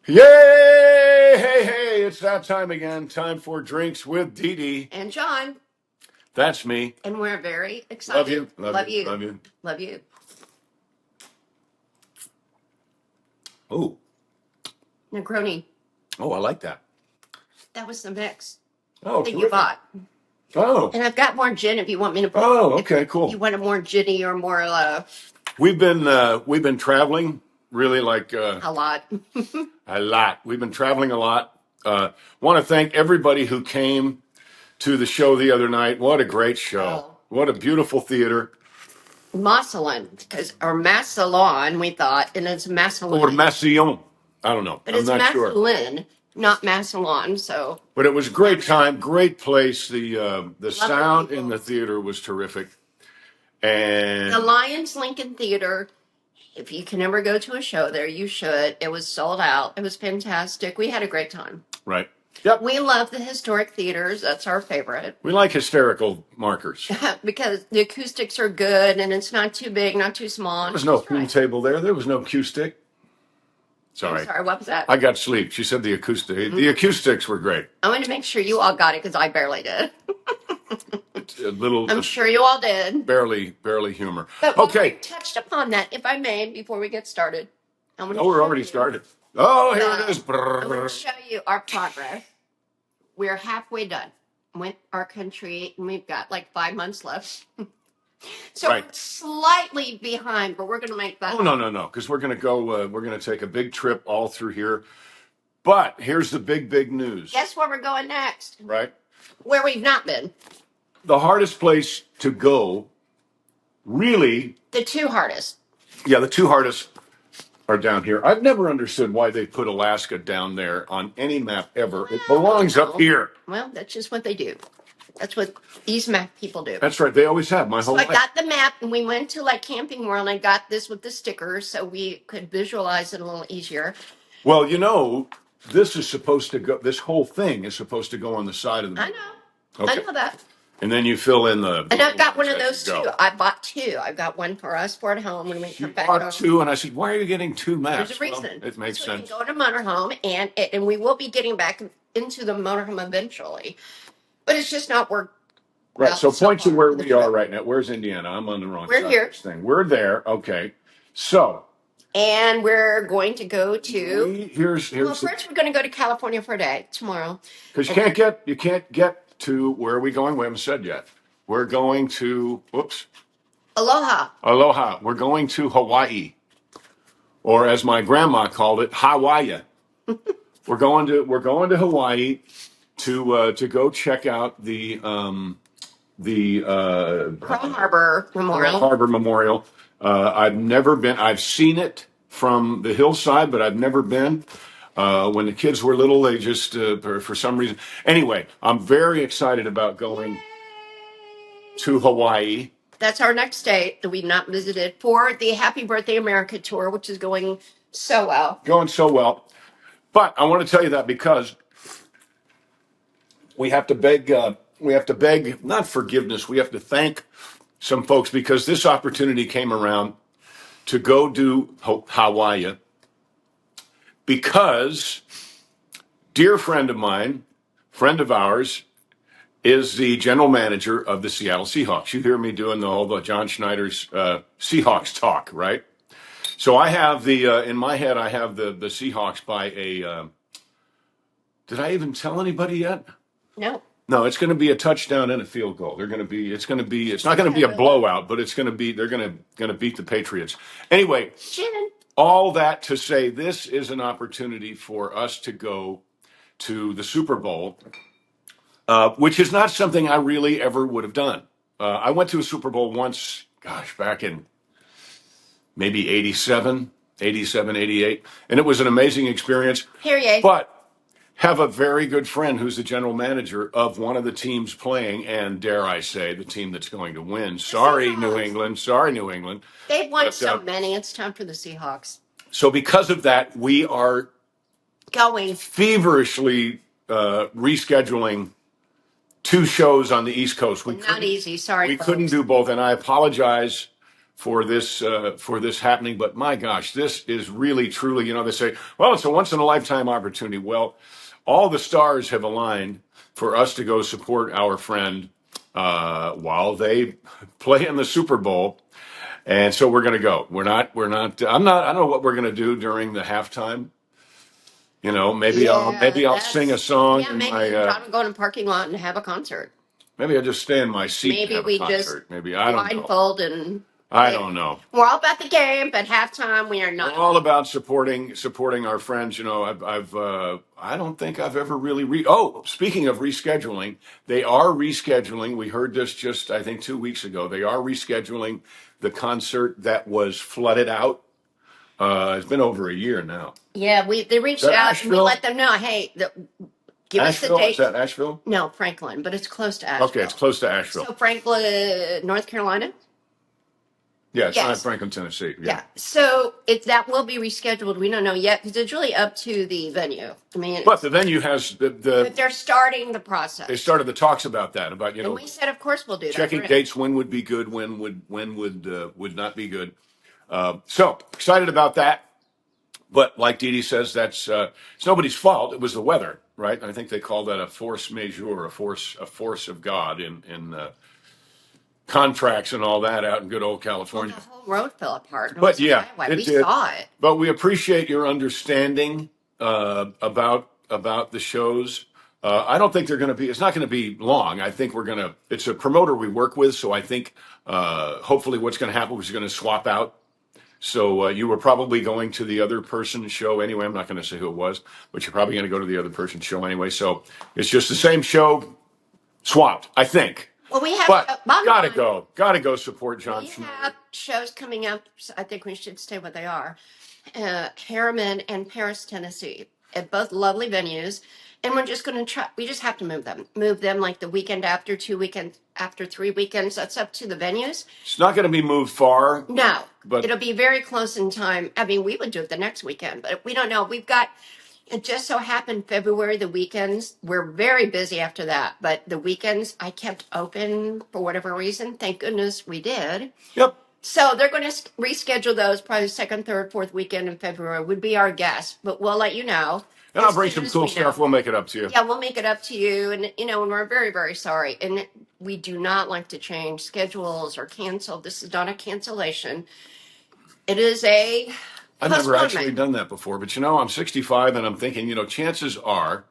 Yay! Hey, it's that time again. Time for drinks with Dee Dee. And John. That's me. And we're very excited. Love you. Love you. Love you. Love you. Oh, Negroni. oh, I like that. That was the mix Oh, that you terrific. bought. Oh, And I've got more gin if you want me to put okay, if cool. you want a more ginny or more We've been traveling really like a lot. a lot. We've been traveling a lot. Want to thank everybody who came to the show the other night. What a great show. Oh. What a beautiful theater. Massillon, or Massillon, we thought, and it's Or Massillon. Massillon. I don't know. But I'm it's not sure. Massillon, not Massillon, so But it was a great time, great place. The lovely sound in people. the theater was terrific. The And Lions Lincoln Theater. If you can ever go to a show there, you should. It was sold out. It was fantastic. We had a great time. right. Yep. We love the historic theaters. That's our favorite We like hysterical markers. because the acoustics are good and it's not too big, not too small. There was no Just pool right. table there. There was no acoustic. I'm Sorry. sorry, what was that? I got sleep. She said the acoustic. The acoustics were great. I want to make sure you all got it because I barely did. It's a little I'm sure you all did. barely humor. But we Okay. touched upon that, if I may, before we get started. I'm going to Oh, we're show already you. started. Oh, here it is. I'm going to show you our progress. We're halfway done with our country, and we've got like 5 months left. So Right. we're slightly behind, but we're going to make that. Oh, no, because we're going to go, we're going to take a big trip all through here. But here's the big news. Guess where we're going next? Right? Where we've not been. The hardest place to go, really, The two hardest. yeah, the two hardest are down here. I've never understood why they put Alaska down there on any map ever. It belongs up here. Well, that's just what they do. That's what these map people do. That's right. They always have my So whole I life. got the map, and we went to like Camping World, and I got this with the stickers so we could visualize it a little easier. Well, you know, this is supposed to go, this whole thing is supposed to go on the side of the I map. know. Okay. I know that. And then you fill in the. And I've got one of as you those go. too. I bought two. I've got one for us for at home when we come back Bought home. two, and I said, "Why are you getting two maps?" There's a reason. Well, it makes So we sense. can go to motorhome, and we will be getting back into the motorhome eventually, but it's just not worked. Right. Well, So so point to far where for the we are trip. right now. Where's Indiana? I'm on the wrong We're side here. of this thing. We're there. Okay. So And we're going to go to. here's Well, first we're going to go to California for a day tomorrow. because And you can't get to where are we going? We haven't said yet. We're going to Aloha. Aloha. We're going to Hawaii, or as my grandma called it, Hawaii. We're going to Hawaii to go check out the Pearl Harbor Memorial. Harbor Memorial. I've never been. I've seen it from the hillside, but I've never been. When the kids were little, they just for some reason. Anyway, I'm very excited about going to Hawaii. That's our next state that we've not visited for the Happy Birthday America tour, which is going so well. Going so well. But I want to tell you that because we have to beg. We have to beg not forgiveness. We have to thank some folks because this opportunity came around to go do Hawaii because dear friend of mine, friend of ours, is the general manager of the Seattle Seahawks. You hear me doing all the John Schneider's Seahawks talk, right? So I have in my head, I have the Seahawks by a, did I even tell anybody yet? No. No, it's going to be a touchdown and a field goal. It's not going to be a blowout, but they're going to beat the Patriots. Anyway, all that to say, this is an opportunity for us to go to the Super Bowl, which is not something I really ever would have done. I went to a Super Bowl once, gosh, back in maybe 87, 88, and it was an amazing experience. Period. But have a very good friend who's the general manager of one of the teams playing, and dare I say, the team that's going to win. Sorry, New England. Sorry, New England. They've won so many. It's time for the Seahawks. So because of that, we are going feverishly rescheduling two shows on the East Coast. Not easy. Sorry. We couldn't do both, and I apologize for this happening. But my gosh, this is really truly, they say, well, it's a once in a lifetime opportunity. Well, all the stars have aligned for us to go support our friend while they play in the Super Bowl. And so we're going to go. I don't know what we're going to do during the halftime. Maybe I'll sing a song in maybe my, John will go in a parking lot and have a concert. maybe I'll just stay in my seat and Maybe have a we just concert. Maybe, I don't know. blindfold and I don't know. we're all about the game, but halftime we are not. We're all about supporting our friends. I don't think I've ever really speaking of rescheduling, they are rescheduling. We heard this just, I think, 2 weeks ago. They are rescheduling the concert that was flooded out. It's been over a year now. Yeah, they reached out and we let them know, hey, give us the date. Is that Asheville? No, Franklin, but it's close to Asheville. Okay, it's close to Asheville. So Franklin, North Carolina? Yeah, it's not Franklin, Tennessee. Yeah. So that will be rescheduled. We don't know yet because it's really up to the venue. I mean, but the venue has but they're starting the process. They started the talks about that. And we said, of course, we'll do checking that. Dates. When would be good? When would not be good? So excited about that. But like Dee Dee says, it's nobody's fault. It was the weather, right? I think they call that a force majeure, a force of God in contracts and all that out in good old California. Well, the whole road fell apart. But yeah, we saw it. But we appreciate your understanding about the shows. I don't think it's not going to be long. I think it's a promoter we work with. So I think hopefully what's going to happen is we're going to swap out. So you were probably going to the other person's show anyway. I'm not going to say who it was, but you're probably going to go to the other person's show anyway. So it's just the same show swapped, I think. Well, we have, but gotta go support John. We have shows coming up. So I think we should stay what they are. Harriman and Paris, Tennessee, at both lovely venues. And we're just going to try, we just have to move them like the weekend after, 2 weekends after, 3 weekends. That's up to the venues. It's not going to be moved far. No, but it'll be very close in time. I mean, we would do it the next weekend, but we don't know. It just so happened February, the weekends, we're very busy after that. But the weekends I kept open for whatever reason. Thank goodness we did. Yep. So they're going to reschedule those probably second, third, fourth weekend in February would be our guess. But we'll let you know. And I'll bring some cool stuff. We'll make it up to you. Yeah, we'll make it up to you. And, and we're very, very sorry. And we do not like to change schedules or cancel. This is not a cancellation. It is a I've never actually done that before. But, I'm 65 and I'm thinking, chances are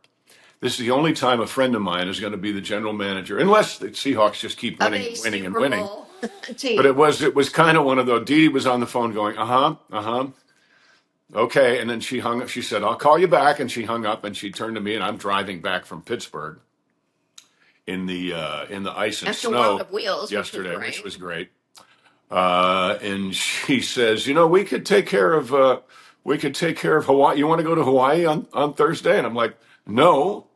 this is the only time a friend of mine is going to be the general manager, unless the Seahawks just keep winning. But it was kind of one of those. Dee Dee was on the phone going, okay, and then she hung up. She said, "I'll call you back," and she hung up. And she turned to me, and I'm driving back from Pittsburgh in the ice and snow yesterday, which was great. And she says, we could take care of Hawaii. You want to go to Hawaii on Thursday? And I'm like, no.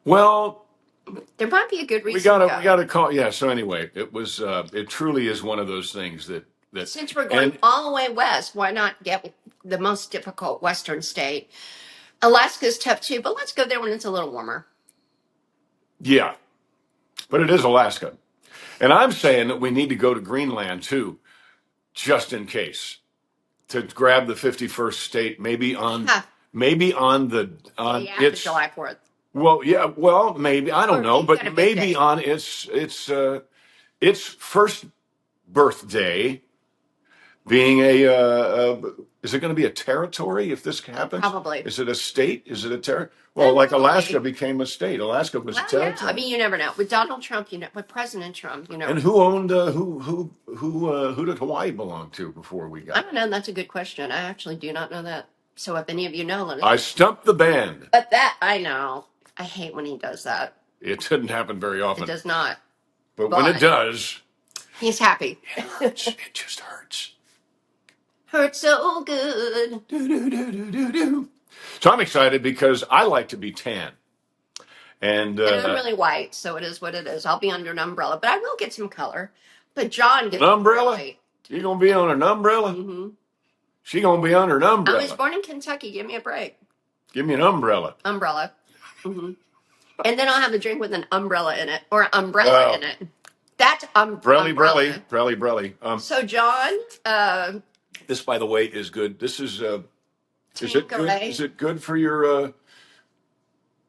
Well, there might be a good reason. We gotta call. Yeah. So anyway, it truly is one of those things that since we're going all the way west, why not get the most difficult western state? Alaska's tough too, but let's go there when it's a little warmer. Yeah, but it is Alaska, and I'm saying that we need to go to Greenland too, just in case, to grab the 51st state, maybe on its July 4th. Well, yeah, maybe I don't know, but maybe on its first birthday, being is it going to be a territory if this happens? Probably. Is it a state? Is it a territory? Well, like Alaska became a state. Alaska was a territory. Yeah. I mean, you never know. With Donald Trump, with President Trump, And who owned who did Hawaii belong to before we got? I don't know. That's a good question. I actually do not know that. So if any of you know, let us know. I stumped the band. But that I know. I hate when he does that. It doesn't happen very often. It does not. But when it does, he's happy. It hurts. It just hurts. Hurts so good. So I'm excited because I like to be tan. And I'm really white, so it is what it is. I'll be under an umbrella, but I will get some color. But John gets an umbrella. White. You're gonna be on an umbrella. Mm-hmm. She gonna be under an umbrella. I was born in Kentucky. Give me a break. Give me an umbrella. Umbrella. Mm-hmm. And then I'll have a drink with an umbrella in it or umbrella in it. That's umbrella. Brelly. So John, This, by the way, is good. This is it good? Tanqueray, Is it good for your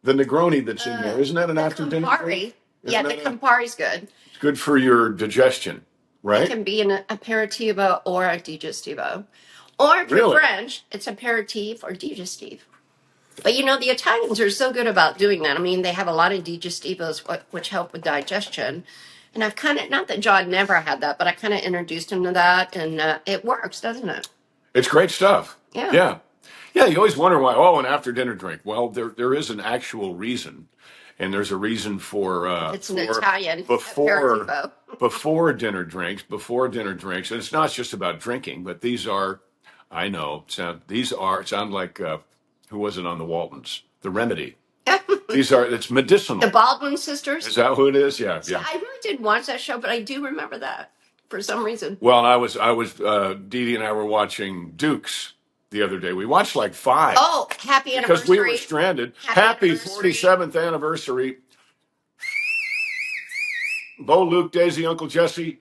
the Negroni that's in there? Isn't that an the after dinner drink? Campari. Yeah, Isn't the that Campari's good. it's good for your digestion, It right? can be an aperitivo or a digestivo. Or if you're Really? French, it's aperitif or digestif. But you know, the Italians are so good about doing that. I mean, they have a lot of digestivos which help with digestion. And I've kind of, not that John never had that, but I kind of introduced him to that. And it works, doesn't it? It's great stuff. Yeah. Yeah. Yeah, you always wonder why, oh, an after dinner drink. Well, there is an actual reason. And there's a reason for It's an Italian before aperitivo. before dinner drinks. And it's not just about drinking, but these are I know, sound like who was it on the Waltons? The Remedy. It's medicinal. The Baldwin sisters. Is that who it is? Yeah, See, yeah. I really didn't watch that show, but I do remember that for some reason. Well, Dee Dee and I were watching Dukes the other day. We watched like 5 Oh, happy anniversary. because we were stranded. Happy 47th anniversary. Bo, Luke, Daisy, Uncle Jesse,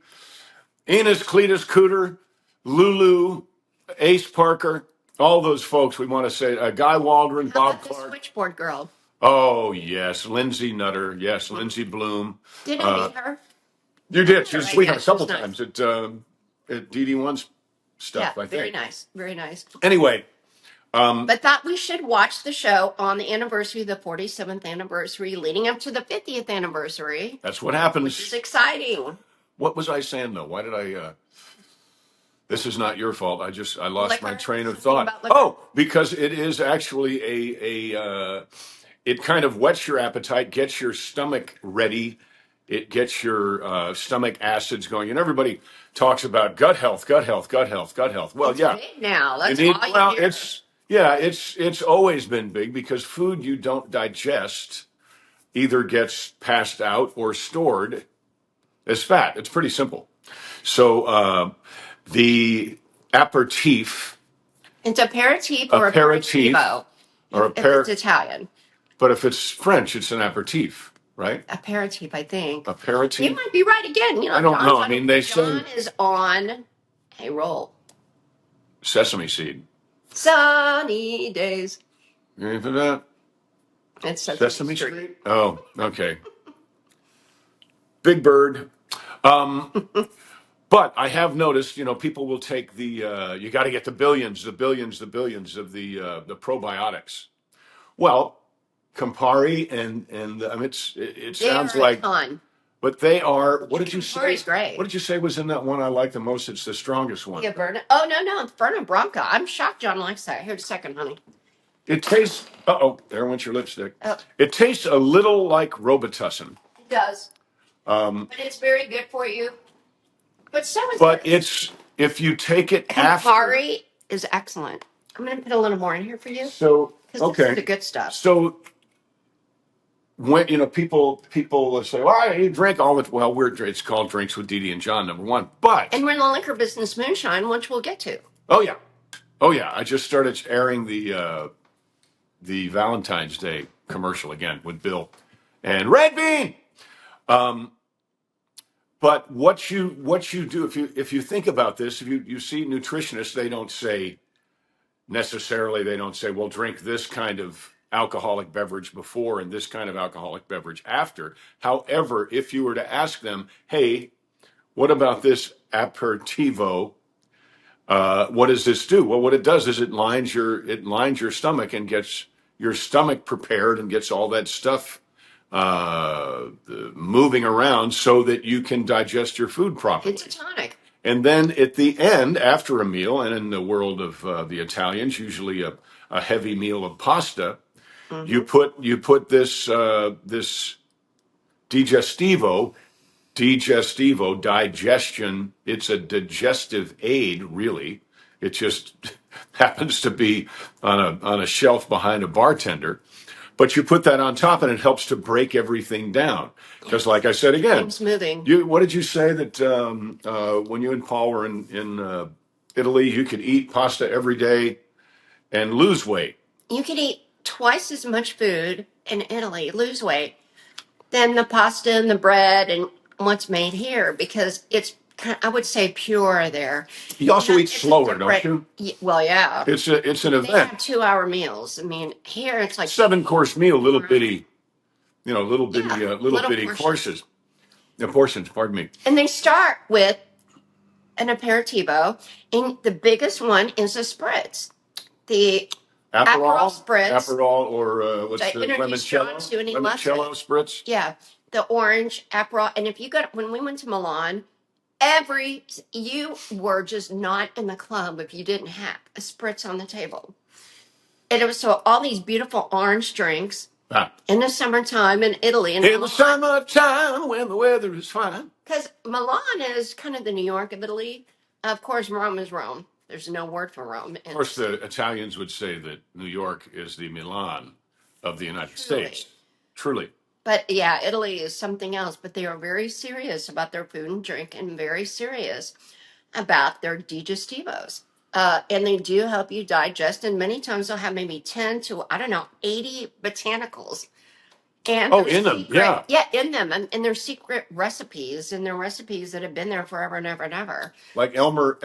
Enos, Cletus, Cooter, Lulu, Ace Parker, all those folks. We want to say Guy Waldron, How Bob about the Clark. switchboard girl? Oh, yes. Lindsay Nutter. Yes, Lindsay Bloom. Did I meet her? You did. She was a Right, sweetheart yeah, a she was couple nice. times at Dee Dee One's stuff, Yeah, I very think. nice. Very nice. Anyway, But thought we should watch the show on the anniversary, the 47th anniversary, leading up to the 50th anniversary. that's what Which is happens. exciting. What was I saying, though? Why did I... This is not your fault. I lost my Liquor? train of Something thought. about liquor? Oh, because it is actually it kind of whets your appetite, gets your stomach ready. It gets your stomach acids going. And everybody talks about gut health, gut health, gut health, gut health. Well, It's yeah. big now. That's You need, all you well, hear. it's always been big because food you don't digest either gets passed out or stored as fat. It's pretty simple. So the aperitif, It's aperitif or aperitif, aperitivo or if it's Italian. but if it's French, it's an aperitif, right? Aperitif, I think. You Aperitif. might be right again. You know, I don't John's know. I on- mean, they John say is on a roll. sesame seed. Sunny days. You ready for that? It's Sesame Street. Oh, okay. Big Bird. But I have noticed, people will take you got to get the billions of the probiotics. Well, Campari and I mean, it They sounds are a like, ton. but they are. What did you say? Campari's great. What did you say was in that one I like the most? It's the strongest one. Yeah, Verna. Oh no, it's Verna Branca. I'm shocked John likes that. Here's a second, honey. It tastes. Uh-oh, there went your lipstick. Oh. It tastes a little like Robitussin. It does. But it's very good for you. But so is But this. if you take it after. Campari is excellent. I'm going to put a little more in here for you. So Because this is the good stuff. So when people say, "Well, you drink all the," well, it's called Drinks with Dee Dee and John, number one. But And we're in the liquor business, moonshine, which we'll get to. oh yeah, I just started airing the Valentine's Day commercial again with Bill and Red Bean. But what you do if you think about this, if you see nutritionists, they don't say necessarily, well, drink this kind of alcoholic beverage before and this kind of alcoholic beverage after. However, if you were to ask them, hey, what about this aperitivo? What does this do? Well, what it does is it lines your stomach and gets your stomach prepared and gets all that stuff moving around so that you can digest your food properly. It's a tonic. And then at the end, after a meal, and in the world of the Italians, usually a heavy meal of pasta, you put this digestivo, digestion. It's a digestive aid, really. It just happens to be on a shelf behind a bartender. But you put that on top, and it helps to break everything down. Because, like I said again, smoothing. What did you say that when you and Paul were in Italy, you could eat pasta every day and lose weight? You could eat twice as much food in Italy, lose weight, than the pasta and the bread and what's made here because it's I would say pure there. You also eat It's a slower, don't different. you? Well, yeah. It's an They event. have 2 hour meals. I mean, here it's like 7-course meal, little bitty, little bitty, yeah, little little bitty portions. courses. Portions, pardon me. And they start with an aperitivo, and the biggest one is a spritz. The Aperol spritz. Aperol, or what's I the introduced John to, and he loves it. limoncello spritz? Yeah, the orange Aperol. And if you got when we went to Milan, you were just not in the club if you didn't have a spritz on the table. And it was so all these beautiful orange drinks in the summertime in Italy. In the summertime when the weather is fine. Because Milan is kind of the New York of Italy. Of course, Rome is Rome. There's no word for Rome. Of course, the Italians would say that New York is the Milan of the United States. Truly. But yeah, Italy is something else. But they are very serious about their food and drink and very serious about their digestivos. And they do help you digest. And many times they'll have maybe 10 to, I don't know, 80 botanicals. And in them, yeah. Yeah, in them. And their secret recipes, and their recipes that have been there forever and ever and ever. Like Elmer,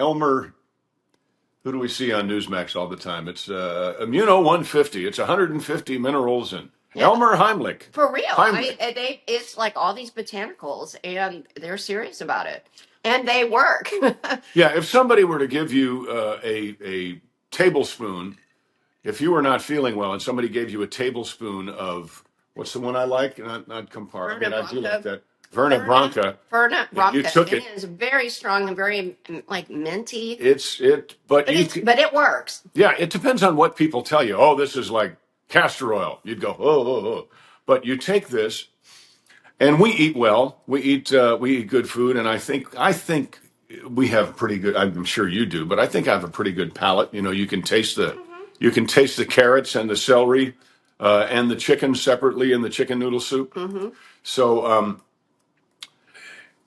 who do we see on Newsmax all the time? It's Immuno 150. It's 150 minerals and Elmer Heimlich. For real. It's like all these botanicals, and they're serious about it. And they work. Yeah, if somebody were to give you a tablespoon, if you were not feeling well and somebody gave you a tablespoon of, what's the one I like? Not Campari. I do like that. Verna Branca. You took it. It is very strong and very like minty. But it works. Yeah, it depends on what people tell you. Oh, this is like castor oil. You'd go, oh. But you take this, and we eat well. We eat good food, and I think we have pretty good. I'm sure you do, but I think I have a pretty good palate. You can taste the carrots and the celery, and the chicken separately in the chicken noodle soup. Mm-hmm. So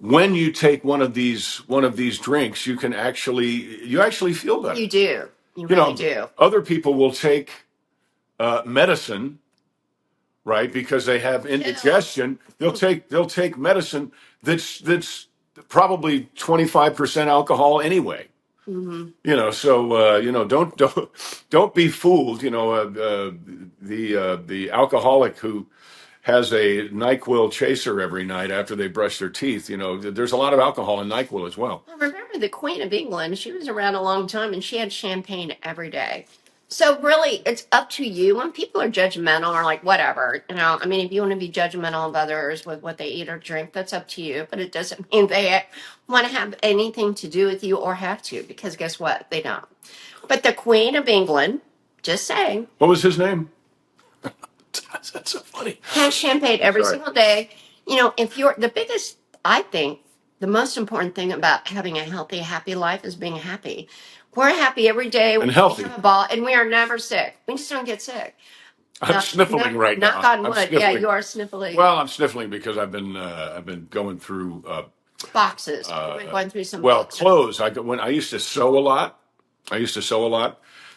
when you take one of these drinks, you actually feel better. You do. You really do. Other people will take medicine, right? Because they have indigestion. They'll take medicine that's probably 25% alcohol anyway. Mm-hmm. So don't be fooled. The alcoholic who has a NyQuil chaser every night after they brush their teeth. There's a lot of alcohol in NyQuil as well. Well, remember the Queen of England? She was around a long time, and she had champagne every day. So really, it's up to you. When people are judgmental or like whatever, I mean, if you want to be judgmental of others with what they eat or drink, that's up to you. But it doesn't mean they want to have anything to do with you or have to, because guess what? They don't. But the Queen of England, just saying. What was his name? That's so funny. Has champagne every single day. If you're the biggest, I think the most important thing about having a healthy, happy life is being happy. We're happy every day. And healthy. We have a ball, and we are never sick. We just don't get sick. I'm sniffling right now. Knock on wood. Yeah, you are sniffling. Well, I'm sniffling because I've been going through boxes. We've been going through some. Boxes. Clothes. When I used to sew a lot.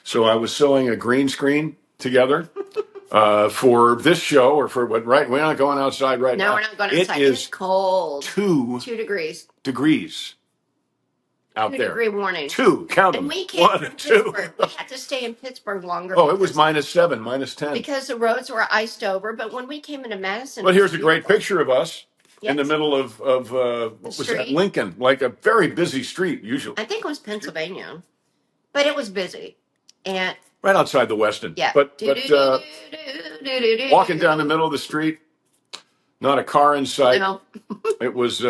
So I was sewing a green screen together for this show or for what? Right, we're not going outside right now. No, we're not going outside. It's cold. 2 degrees. Out there. 2-degree warning. 2, count them. And we came 1 from and 2. Pittsburgh. We had to stay in Pittsburgh longer. Oh, it was -7, -10. Because the roads were iced over. But when we came into Madison... Well, here's a great picture of us in the middle of what was that? Lincoln. Like a very busy street, usually. I think it was Pennsylvania. But it was busy. And right outside the Westin. Yeah. But walking down the middle of the street, not a car in sight. No. It was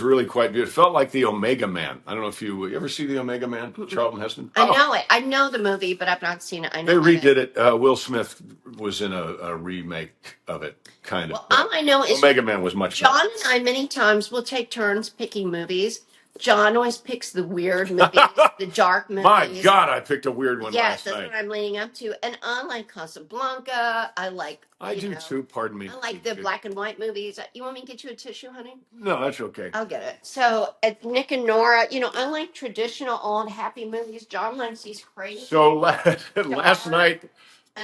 really quite beautiful. It felt like the Omega Man. I don't know if you ever see the Omega Man, Charlton Heston. I know it. I know the movie, but I've not seen it. I know they redid it. Will Smith was in a remake of it, kind of. Well, all I know is Omega Man was much better. John and I many times will take turns picking movies. John always picks the weird movies, the dark movies. My God, I picked a weird one last night. Yes, that's what I'm leading up to. And I like Casablanca. I do too, pardon me. I like the black and white movies. You want me to get you a tissue, honey? No, that's okay. I'll get it. So, Nick and Nora, I like traditional old happy movies. John likes these crazy. So last night,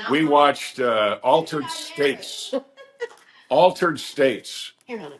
we watched Altered States. Altered States. Here, honey.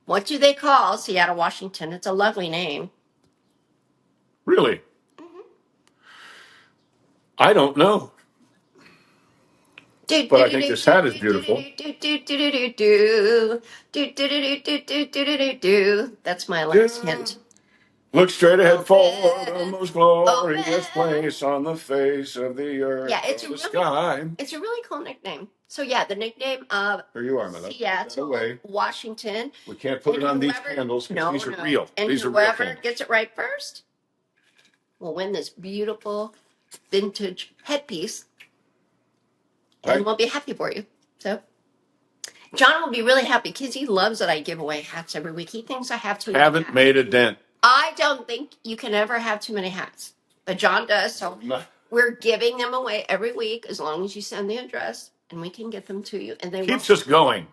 What do they call Seattle, Washington? It's a lovely name. Really? I don't know. Do But do I do think do this do hat is do do beautiful. do do do do do do do do do do do do do. That's my last hint. Look straight ahead for the Open, most glorious open. place on the face of the earth, Yeah, it's a the really sky. it's a really cool nickname. So yeah, the nickname of Here you are, my love. Put that Seattle, away. Washington, We can't put and it on these whoever candles because no these are no, real. and These are real whoever candles. gets it right first will win this beautiful vintage headpiece, and Right? we'll be happy for you. So John will be really happy because he loves that I give away hats every week. He thinks I have too many Haven't hats. made a dent. I don't think you can ever have too many hats, but John does. So No. we're giving them away every week as long as you send the address, and we can get them to you. And they Keeps won't. us going.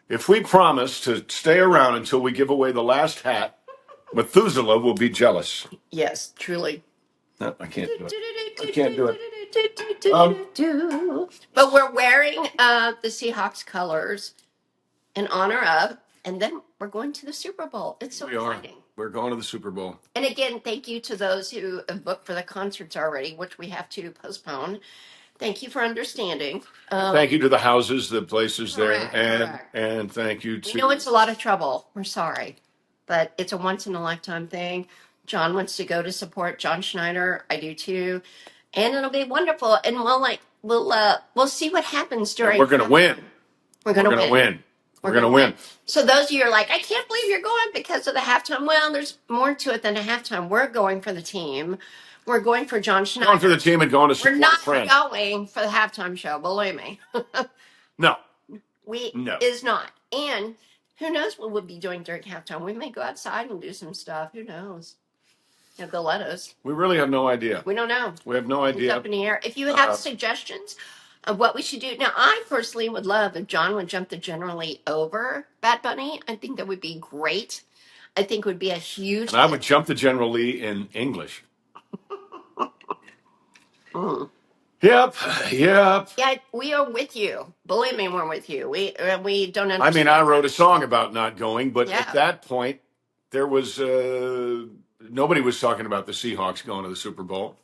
If we promise to stay around until we give away the last hat, Methuselah will be jealous. Yes, truly. No, I can't do it. I can't do it. But we're wearing the Seahawks colors in honor of, and then we're going to the Super Bowl. It's so We are. exciting. We're going to the Super Bowl. And again, thank you to those who have booked for the concerts already, which we have to postpone. Thank you for understanding. Thank you to the houses, the places there, Correct. and thank you We to. know it's a lot of trouble. We're sorry, but it's a once in a lifetime thing. John wants to go to support John Schneider. I do too, and it'll be wonderful. And we'll see what happens during. And we're going to win. We're gonna win. We're going to win. So those of you are like, I can't believe you're going because of the halftime. Well, there's more to it than a halftime. We're going for the team. We're going for John Schneider. Going for the team and going to We're support a not friend. going for the halftime show. Believe me. No. No. Is not. And who knows what we'll be doing during halftime? We may go outside and do some stuff. Who knows? If they'll let us. We really have no idea. We don't know. We have no It's idea. up in the air. If you have suggestions of what we should do. Now, I personally would love if John would jump the generally over Bad Bunny. I think that would be great. I think it would be a huge. And I would jump the General Lee in English. Yep. Yeah, we are with you. Believe me, we're with you. We don't understand. I mean, I wrote a song about not going, but Yeah. at that point, there was nobody was talking about the Seahawks going to the Super Bowl.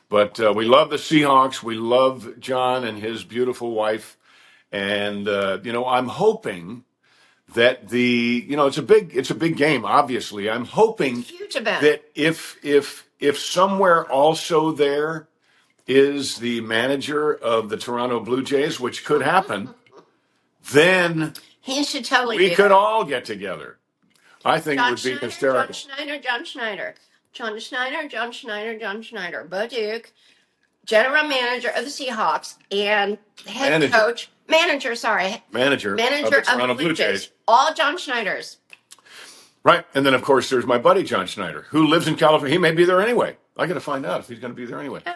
But we love the Seahawks. We love John and his beautiful wife, and I'm hoping that it's a big game. Obviously, I'm hoping Huge event. that if somewhere also there is the manager of the Toronto Blue Jays, which could happen, then He should totally we do could that. all get together. I think it John would be Schneider, hysterical. John Schneider, John Schneider. John Schneider, John Schneider, John Schneider. Bo Duke, general manager of the Seahawks and head manager of the Toronto Blue Jays. All John Schneiders. Right. And then, of course, there's my buddy, John Schneider, who lives in California. He may be there anyway. I got to find out if he's going to be there anyway. Yeah.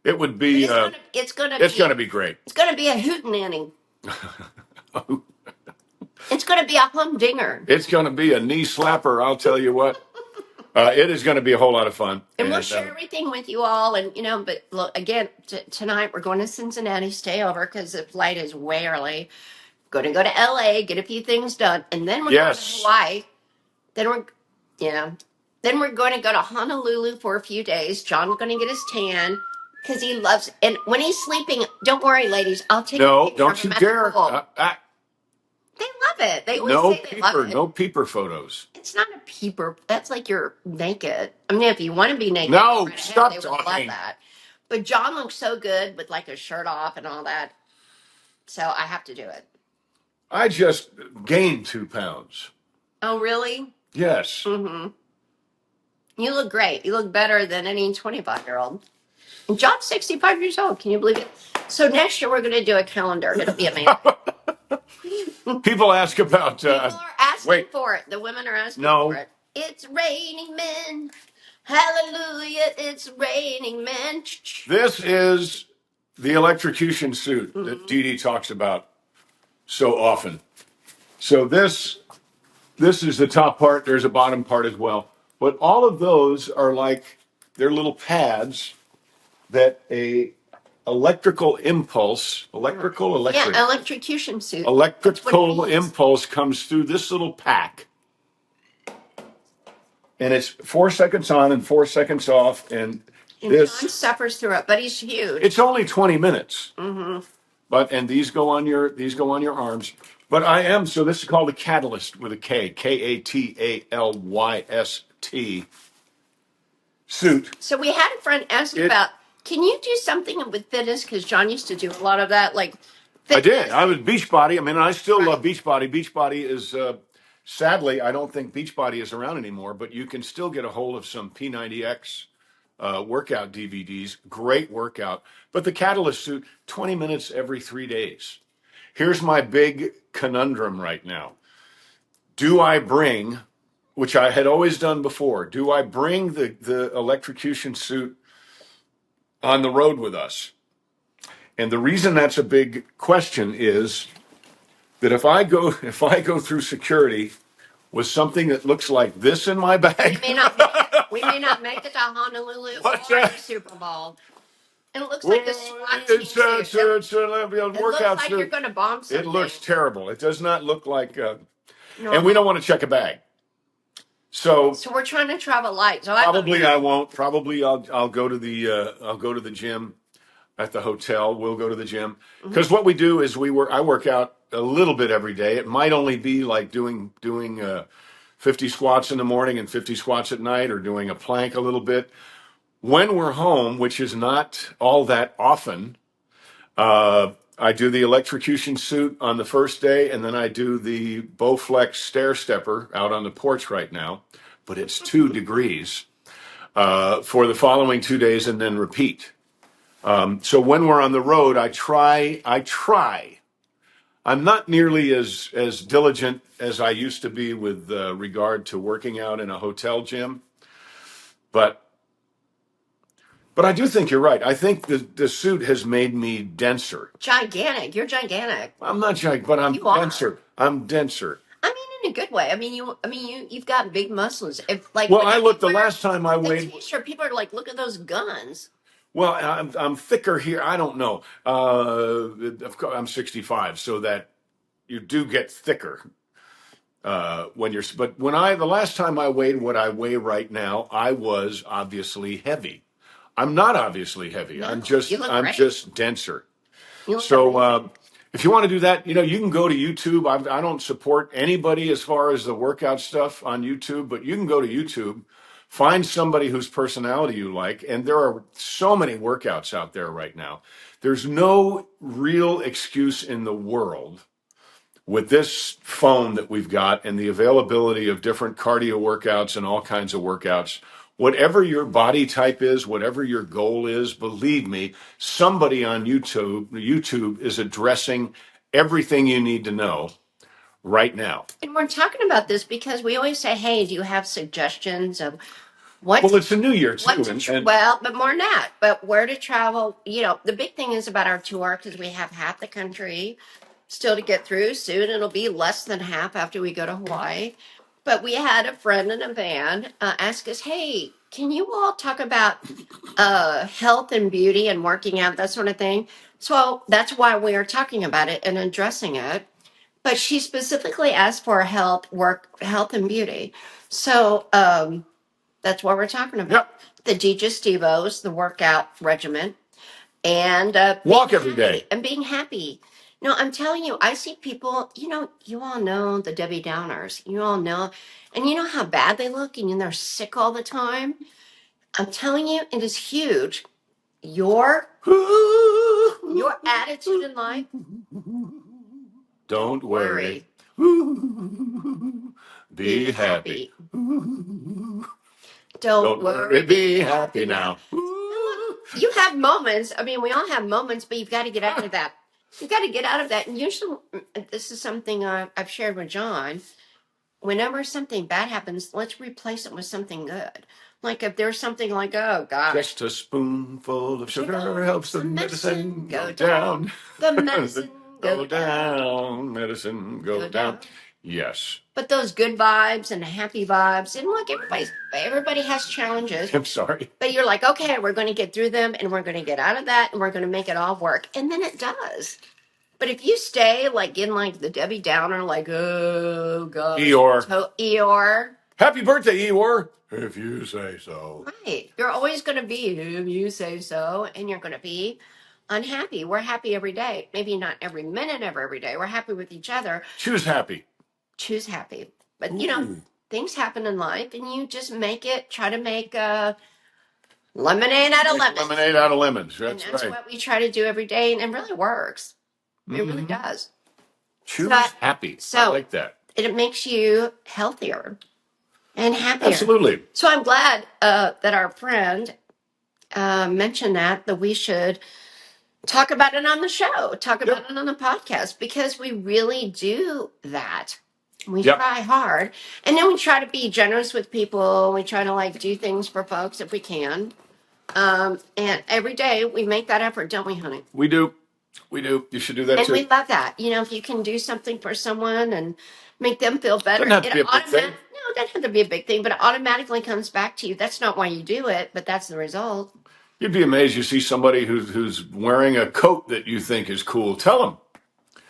It would be. It's going to be great. It's going to be a hootenanny. It's going to be a humdinger. It's going to be a knee slapper, I'll tell you what. It is going to be a whole lot of fun. And we'll share everything with you all. And, but look, again, tonight we're going to Cincinnati, stay over because the flight is way early. Going to go to LA, get a few things done. And then we're going to Hawaii. Then we're going to go to Honolulu for a few days. John's going to get his tan because he loves. And when he's sleeping, don't worry, ladies. I'll take. No, don't you dare. They love it. They always say they love it. No peeper photos. It's not a peeper. That's like you're naked. I mean, if you want to be naked, no, right stop ahead, talking. They would love that. But John looks so good with like a shirt off and all that. So I have to do it. I just gained 2 pounds. Oh, really? Yes. Mm-hmm. You look great. You look better than any 25-year-old. And John's 65 years old. Can you believe it? So next year we're going to do a calendar. It'll be amazing. People ask about. People are asking for it. The women are asking for it. It's raining men. Hallelujah. It's raining men. This is the electrocution suit that Dee Dee talks about so often. So this is the top part. There's a bottom part as well. But all of those are like they're little pads that a electrical impulse, electric. Yeah, electrocution suit. Electrical impulse comes through this little pack. And it's 4 seconds on and 4 seconds off. And this John suffers through it, but he's huge. It's only 20 minutes. Mm-hmm. And these go on your arms. But so this is called a catalyst with a K. K-A-T-A-L-Y-S-T suit. So we had a friend ask about, can you do something with fitness? Because John used to do a lot of that, like fitness. I did. I was Beachbody. I mean, I still love Beachbody. Beachbody is, sadly, I don't think Beachbody is around anymore, but you can still get a hold of some P90X workout DVDs. Great workout. But the Catalyst suit, 20 minutes every 3 days. Here's my big conundrum right now. Do I bring, which I had always done before, do I bring the electrocution suit on the road with us? And the reason that's a big question is that if I go through security with something that looks like this in my bag, we may not make it to Honolulu or the Super Bowl. It looks like a SWAT team suit. It's a workout looks like suit. You're going to bomb something. It looks terrible. It does not look like, and we don't want to check a bag. So we're trying to travel light. So probably I won't. Probably I'll go to the gym at the hotel. We'll go to the gym because what we do is I work out a little bit every day. It might only be like doing 50 squats in the morning and 50 squats at night, or doing a plank a little bit. When we're home, which is not all that often, I do the electrocution suit on the first day, and then I do the Bowflex stair stepper out on the porch right now, but it's 2 degrees for the following 2 days, and then repeat. So when we're on the road, I try. I'm not nearly as diligent as I used to be with regard to working out in a hotel gym, but I do think you're right. I think the suit has made me denser. Gigantic. You're gigantic. I'm not gigantic, but I'm denser. I'm denser. I mean, in a good way. I mean, you've got big muscles. I looked the last time I weighed. T-shirt, people are like, look at those guns. Well, I'm thicker here. I don't know. I'm 65, so that you do get thicker when you're. But the last time I weighed what I weigh right now, I was obviously heavy. I'm not obviously heavy. No, I'm just denser. So if you want to do that, you can go to YouTube. I don't support anybody as far as the workout stuff on YouTube, but you can go to YouTube, find somebody whose personality you like, and there are so many workouts out there right now. There's no real excuse in the world with this phone that we've got and the availability of different cardio workouts and all kinds of workouts. Whatever your body type is, whatever your goal is, believe me, somebody on YouTube is addressing everything you need to know right now. And we're talking about this because we always say, hey, do you have suggestions of what? Well, it's a new year too. But more than that, but where to travel. The big thing is about our tour, because we have half the country still to get through. Soon it'll be less than half after we go to Hawaii. But we had a friend in a van ask us, hey, can you all talk about health and beauty and working out, that sort of thing? So that's why we are talking about it and addressing it. But she specifically asked for health and beauty. So that's what we're talking about. Yep. The digestivos, the workout regimen, and walk every day and being happy. No, I'm telling you, I see people, you all know the Debbie Downers. You all know, and you know how bad they look, and they're sick all the time. I'm telling you, it is huge. Your attitude in life. Don't worry. Be happy. Don't worry. Be happy now. You have moments. I mean, we all have moments, but you've got to get out of that. You've got to get out of that. And usually, this is something I've shared with John. Whenever something bad happens, let's replace it with something good. Like if there's something like, oh, gosh. Just a spoonful of sugar helps the medicine go down. The medicine go down. Medicine go down. Yes. But those good vibes and happy vibes, and look, everybody has challenges. I'm sorry. But you're like, okay, we're going to get through them, and we're going to get out of that, and we're going to make it all work, and then it does. But if you stay like in like the Debbie Downer, like, oh gosh, Eeyore, Happy birthday, Eeyore. If you say so. right? You're always going to be if you say so, and you're going to be unhappy. We're happy every day, maybe not every minute of every day. We're happy with each other. Choose happy. Choose happy, but you know, things happen in life, and you just make it. Try to make lemonade out of lemons. Lemonade out of lemons. That's right. what we try to do every day, and it really works. It really does. Choose happy. So I like that. It makes you healthier and happier. Absolutely. So I'm glad that our friend mentioned that we should talk about it on the show, talk about it on the podcast, because we really do that. We try hard, and then we try to be generous with people. We try to like do things for folks if we can. And every day we make that effort, don't we, honey? We do. We do. You should do that too. And we love that. You know, if you can do something for someone and make them feel better, Doesn't have to be a big thing. No, it doesn't have to be a big thing, but it automatically comes back to you. That's not why you do it, but that's the result. You'd be amazed. You see somebody who's wearing a coat that you think is cool. Tell them.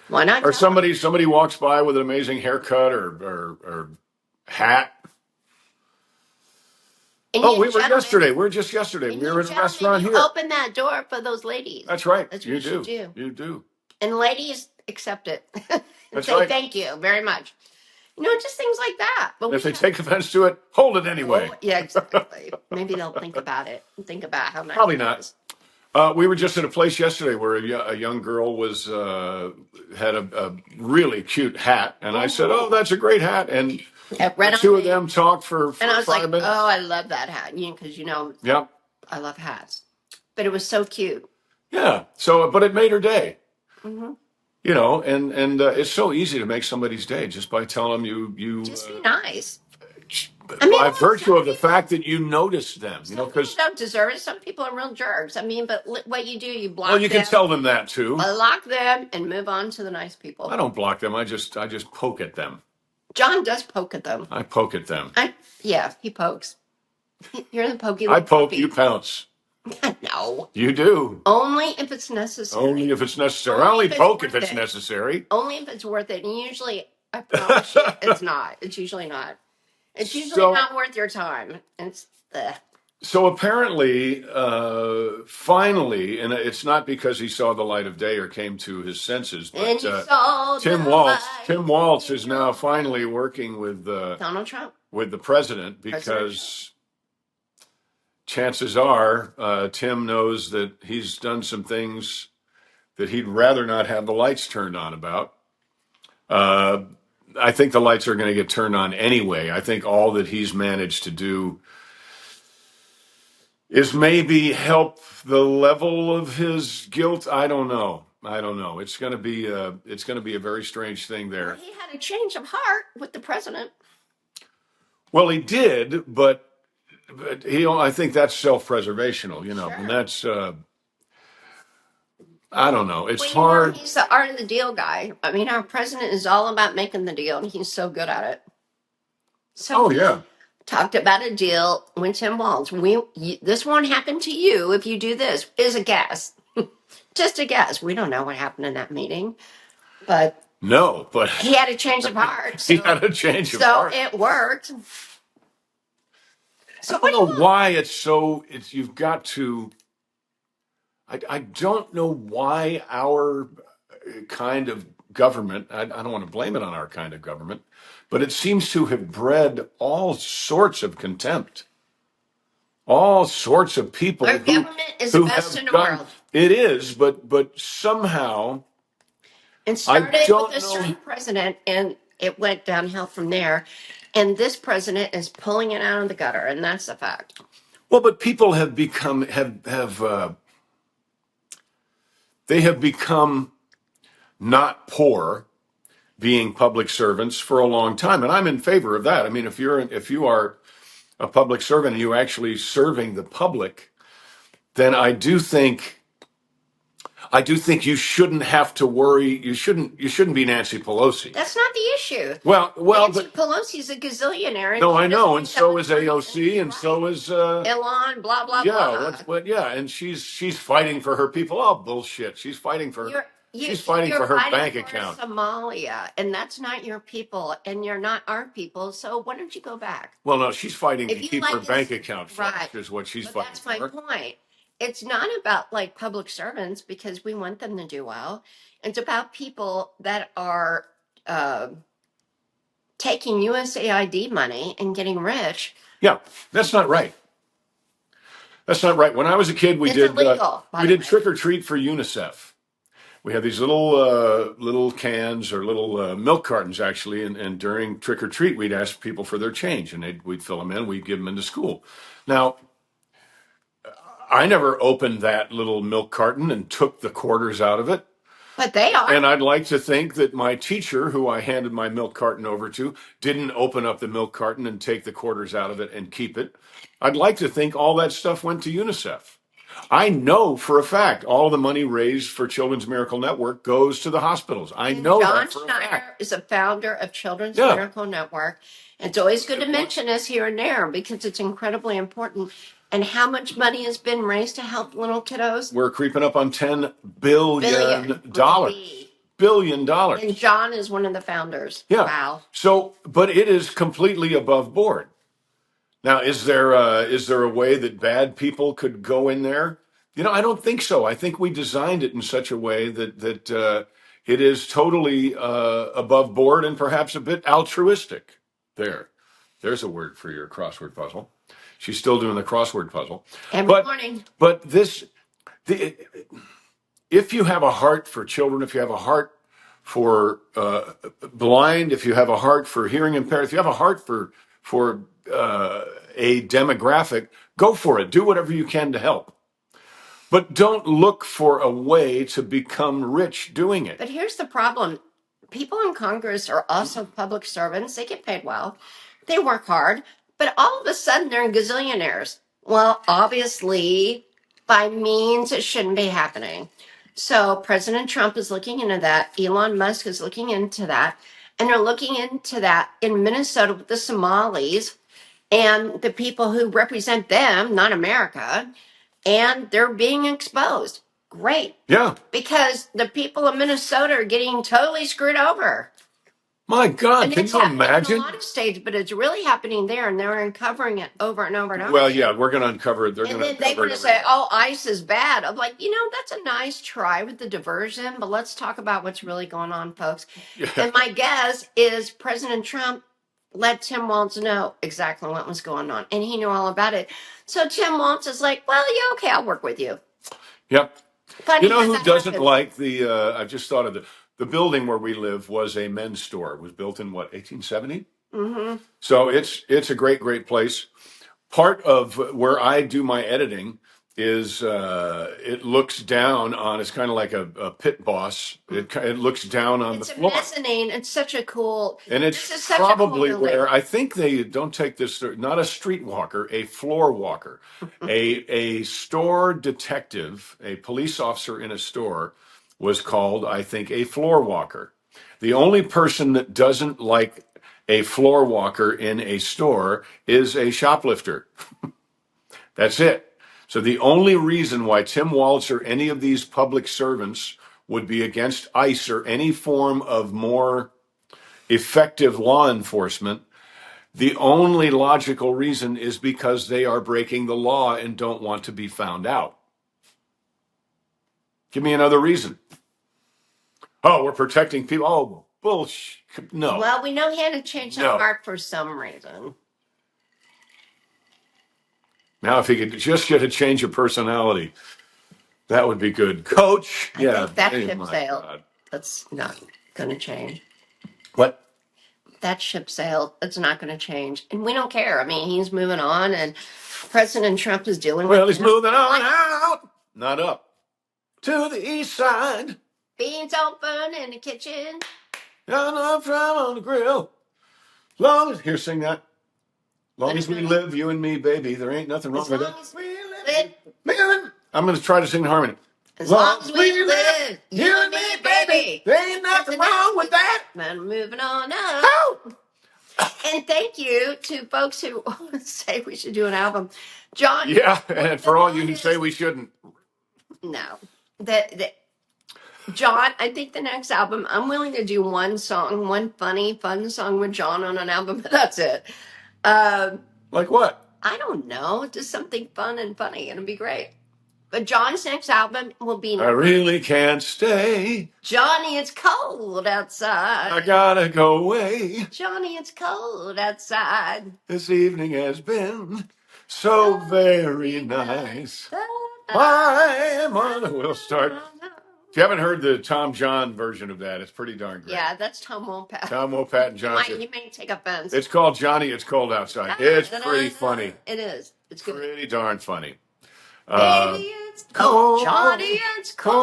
Why not? Or somebody walks by with an amazing haircut or hat. And we were yesterday. We were just yesterday. We were in a restaurant here. Open that door for those ladies. That's right. That's what you you do. You do. And ladies accept it. That's say right. Thank you very much. You know, just things like that. But if they take offense to it, hold it anyway. Yeah, exactly. Maybe they'll think about it. Think about how nice. Probably not. We were just at a place yesterday where a young girl was had a really cute hat, and I said, "Oh, that's a great hat." And the two of them talked for 5 minutes. And I was like, "Oh, I love that hat," because yeah, I love hats. But it was so cute. Yeah. So, but it made her day. Mm-hmm. You know, and it's so easy to make somebody's day just by telling them you just be nice. By virtue of the fact that you notice them, because don't deserve it. Some people are real jerks. But what you do, you block. Well, you can tell them that too. Block them and move on to the nice people. I don't block them. I just poke at them. John does poke at them. I poke at them. Yeah, he pokes. You're the pokey. I poke, you pounce. No. You do. Only if it's necessary. Only if it's necessary. I only poke if it's necessary. Only if it's worth it. And usually, I promise you, it's not. It's usually not. It's usually not worth your time. It's So apparently, finally, and it's not because he saw the light of day or came to his senses, but Tim Waltz is now finally working with Donald Trump, with the president, because chances are Tim knows that he's done some things that he'd rather not have the lights turned on about. I think the lights are going to get turned on anyway. I think all that he's managed to do is maybe help the level of his guilt. I don't know. It's going to be a very strange thing there. Well, he had a change of heart with the president. Well, he did, but I think that's self-preservational, sure. And that's I don't know. It's hard. He's the art of the deal guy. I mean, our president is all about making the deal, and he's so good at it. So talked about a deal with Tim Waltz. This won't happen to you if you do this. Is a guess. Just a guess. We don't know what happened in that meeting, but he had a change of heart. So, he had a change of heart. So it worked. So I don't know why you've got to. I don't know why our kind of government, I don't want to blame it on our kind of government, but it seems to have bred all sorts of contempt. All sorts of people. Our government is the best in the world. It is, but somehow. It started with a certain president, and it went downhill from there. And this president is pulling it out of the gutter, and that's a fact. Well, but people have become they have become not poor, being public servants for a long time, and I'm in favor of that. I mean, if you are a public servant and you're actually serving the public, then I do think I do think you shouldn't have to worry. You shouldn't be Nancy Pelosi. That's not the issue. Well, Nancy but Pelosi's a gazillionaire, and no, she I doesn't know, and think that so much is money. AOC, and so Right. is Elon, blah blah yeah, blah. yeah, and she's fighting for her people. Oh, bullshit! You're She's fighting you're for her fighting bank for account. Somalia, and that's not your people, and you're not our people. So why don't you go back? Well, no, she's fighting to If you keep her like bank us, account right? flush, is what she's But fighting that's my for. point. It's not about like public servants because we want them to do well. It's about people that are uh, taking USAID money and getting rich. Yeah, that's not right. That's not right. When I was a kid, It's illegal, by we the did way. trick or treat for UNICEF. We had these little cans or little milk cartons actually, and during trick or treat, we'd ask people for their change, and we'd fill them in. We'd give them into school. Now, I never opened that little milk carton and took the quarters out of it. But they are. And I'd like to think that my teacher, who I handed my milk carton over to, didn't open up the milk carton and take the quarters out of it and keep it. I'd like to think all that stuff went to UNICEF. I know for a fact all the money raised for Children's Miracle Network goes to the hospitals. I And know John that for a Schneider fact. is a founder of Children's Yeah. Miracle Network. It's always good to Good point. mention us here and there because it's incredibly important. And how much money has been raised to help little kiddos? We're creeping up on $10 billion. Billion dollars. And John is one of the founders. Yeah. Wow. So, but it is completely above board. Now, is there a way that bad people could go in there? I don't think so. I think we designed it in such a way that it is totally above board and perhaps a bit altruistic. There's a word for your crossword puzzle. She's still doing the crossword puzzle. Every morning. But if you have a heart for children, if you have a heart for blind, if you have a heart for hearing impaired, if you have a heart for a demographic, go for it. Do whatever you can to help. But don't look for a way to become rich doing it. But here's the problem. People in Congress are also public servants. They get paid well. They work hard. But all of a sudden, they're gazillionaires. Well, obviously, by means, it shouldn't be happening. So President Trump is looking into that. Elon Musk is looking into that. And they're looking into that in Minnesota with the Somalis and the people who represent them, not America. And they're being exposed. Great. Yeah. Because the people of Minnesota are getting totally screwed over. My God, And can it's you happening imagine? in a lot of states, but it's really happening there, and they're uncovering it over and over and over. Well, yeah, we're going to uncover it. And then they want to say, "Oh, ICE is bad." I'm like, that's a nice try with the diversion, but let's talk about what's really going on, folks. Yeah. And my guess is President Trump let Tim Walz know exactly what was going on, and he knew all about it. So Tim Walz is like, "Well, yeah, okay, I'll work with you." Yep. Funny You know how who that doesn't happens. like I just thought of the building where we live was a men's store. It was built in what, 1870? Mm-hmm. So it's a great place. Part of where I do my editing is it looks down on. It's kind of like a pit boss. It looks down on It's the a floor, mezzanine. It's such a cool. and This it's is such a cool probably building. where I think they don't take this. Not a street walker, a floor walker, a store detective, a police officer in a store was called, I think, a floor walker. The only person that doesn't like a floor walker in a store is a shoplifter. That's it. So the only reason why Tim Walz or any of these public servants would be against ICE or any form of more effective law enforcement, the only logical reason is because they are breaking the law and don't want to be found out. Give me another reason. Oh, we're protecting people. Oh, bullshit. No. Well, we know he had to change his heart for some reason. Now, if he could just get a change of personality, that would be good. Coach, I think that ship sailed. That's not going to change. What? That ship sailed. It's not going to change. And we don't care. I mean, he's moving on, and President Trump is dealing with it. Well, he's moving on out, not up, to the east side. Beans open in the kitchen. Got enough time on the grill. Long as, here, sing that. Long as we live, you and me, baby, there ain't nothing wrong with it. We live. I'm going to try to sing the harmony. As long as we live, you and me, baby. There ain't nothing wrong with that. And moving on up. Oh! And thank you to folks who say we should do an album. John. Yeah, and for all you who say we shouldn't. No. John, I think the next album, I'm willing to do one song, one funny, fun song with John on an album, but that's it. Like what? I don't know. Just something fun and funny. It'll be great. But John's next album will be I really can't stay. Johnny, it's cold outside. I gotta go away. Johnny, it's cold outside. This evening has been so very nice. I'm on. We'll start. If you haven't heard the Tom John version of that, it's pretty darn great. Yeah, that's Tom Wopat. Tom Wopat and John. He may take offense. It's called Johnny, It's Cold Outside. It's pretty funny. It is. It's good. Pretty darn funny. Baby, it's cold. Johnny, it's cold